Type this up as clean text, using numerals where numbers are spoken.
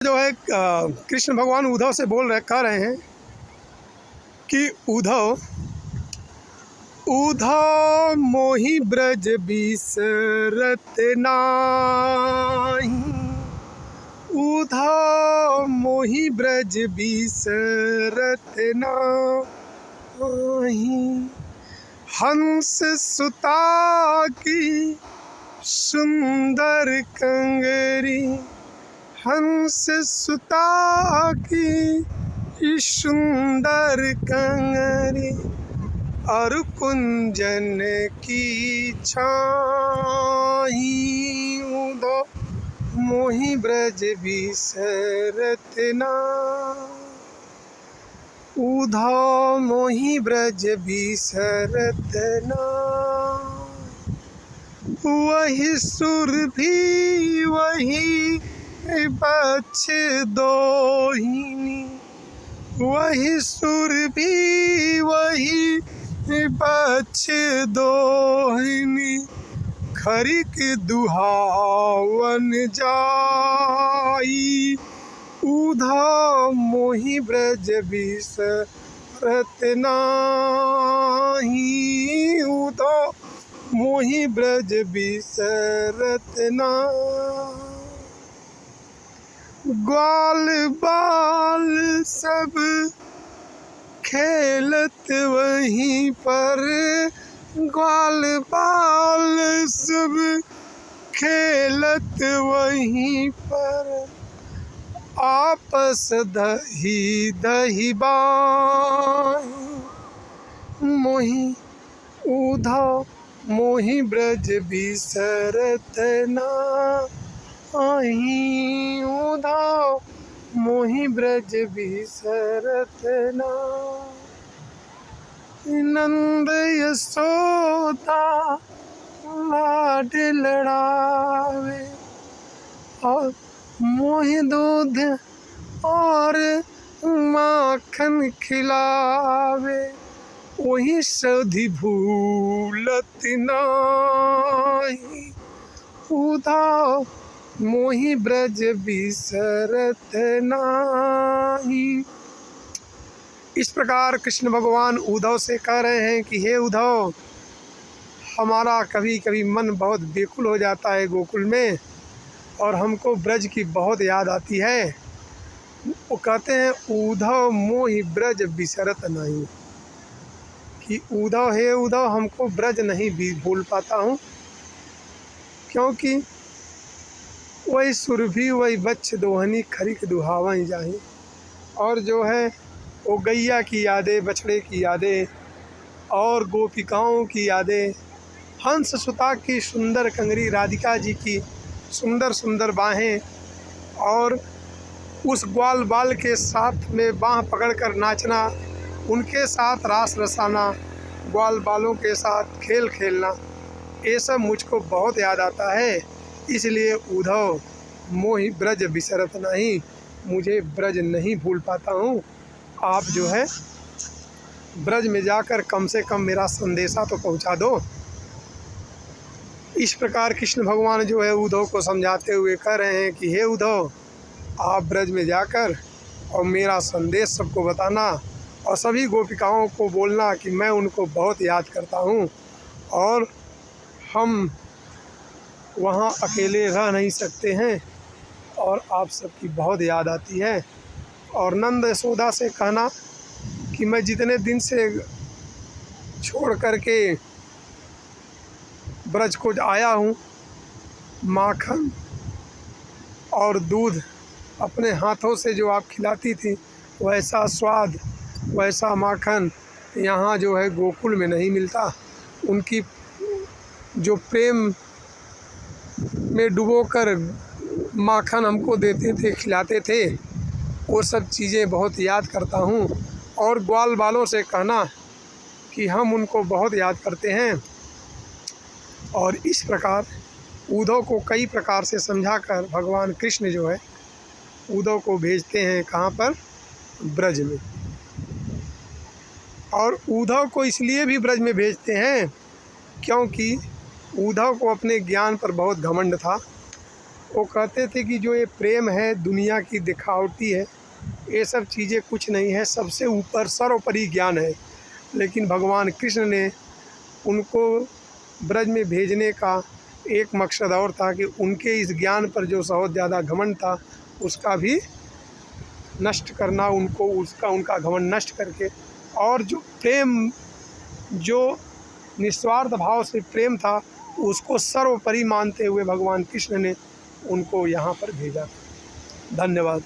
जो है कृष्ण भगवान उद्धव से कह रहे हैं कि उद्धव उद्धव मोहि ब्रज बिसरत नाही, उद्धव मोहि ब्रज बिसरत नाही। हंस सुता की सुंदर कंगरी, हंस सुता की सुंदर कंगरी, और कुंजन की छाई। उद्धव मोहि ब्रज बिसरत नाही, उद्धव मोहि ब्रज बिसरत नाही। वही सुरभि वही बछ दोहिनी, वही सुरभि वही बछ दोहिनी, खरिक दुहावन जाई। उद्धव मोहि ब्रज बिसरत नाही, उद्धव मोहि ब्रज बिसरत नाही। ग्वाल बाल सब खेलत वहीं पर, ग्वाल बाल सब खेलत वहीं पर, आपस दही दही बाही। मोहि उद्धव मोहि ब्रज बिसरत नाही, उद्धव मोहि ब्रज बिसरत नाही। नंद यशोदा लाड लड़ावे, और मोहि दूध और माखन खिलावे, वही सधि भूलत नाही। उद्धव मोहि ब्रज बिसरत नाही। इस प्रकार कृष्ण भगवान उद्धव से कह रहे हैं कि हे उद्धव, हमारा कभी कभी मन बहुत व्याकुल हो जाता है गोकुल में, और हमको ब्रज की बहुत याद आती है। वो कहते हैं उद्धव मोहि ब्रज बिसरत नहीं, कि उद्धव हे उद्धव, हमको ब्रज नहीं भूल पाता हूँ, क्योंकि वही सुरभि वही बच्छ दोहनी, खरिक दुहावन जाही। और जो है वो गैया की यादें, बछड़े की यादें और गोपिकाओं की यादें, हंस सुता की सुंदर कंगरी, राधिका जी की सुंदर सुंदर बाहें, और उस ग्वाल बाल के साथ में बाँह पकड़कर नाचना, उनके साथ रास रसाना, ग्वाल बालों के साथ खेल खेलना, ये सब मुझको बहुत याद आता है। इसलिए उद्धव मोहि ब्रज बिसरत नहीं, मुझे ब्रज नहीं भूल पाता हूँ। आप जो है ब्रज में जाकर कम से कम मेरा संदेशा तो पहुँचा दो। इस प्रकार कृष्ण भगवान जो है उद्धव को समझाते हुए कह रहे हैं कि हे उद्धव, आप ब्रज में जाकर और मेरा संदेश सबको बताना, और सभी गोपिकाओं को बोलना कि मैं उनको बहुत याद करता हूँ, और हम वहाँ अकेले रह नहीं सकते हैं, और आप सबकी बहुत याद आती है। और नंद यशोदा से कहना कि मैं जितने दिन से छोड़ करके ब्रज को आया हूँ, माखन और दूध अपने हाथों से जो आप खिलाती थी, वैसा स्वाद वैसा माखन यहाँ जो है गोकुल में नहीं मिलता। उनकी जो प्रेम में डुबोकर माखन हमको देते थे, खिलाते थे, वो सब चीज़ें बहुत याद करता हूँ। और ग्वाल बालों से कहना कि हम उनको बहुत याद करते हैं। और इस प्रकार उद्धव को कई प्रकार से समझाकर भगवान कृष्ण जो है उद्धव को भेजते हैं कहाँ पर, ब्रज में। और उद्धव को इसलिए भी ब्रज में भेजते हैं क्योंकि उद्धव को अपने ज्ञान पर बहुत घमंड था। वो कहते थे कि जो ये प्रेम है दुनिया की दिखावटी है, ये सब चीज़ें कुछ नहीं है, सबसे ऊपर सर्वोपरि ज्ञान है। लेकिन भगवान कृष्ण ने उनको ब्रज में भेजने का एक मकसद और था कि उनके इस ज्ञान पर जो बहुत ज़्यादा घमंड था उसका भी नष्ट करना, उनका घमंड नष्ट करके, और जो प्रेम, जो निस्वार्थ भाव से प्रेम था उसको सर्वोपरि मानते हुए भगवान कृष्ण ने उनको यहाँ पर भेजा। धन्यवाद।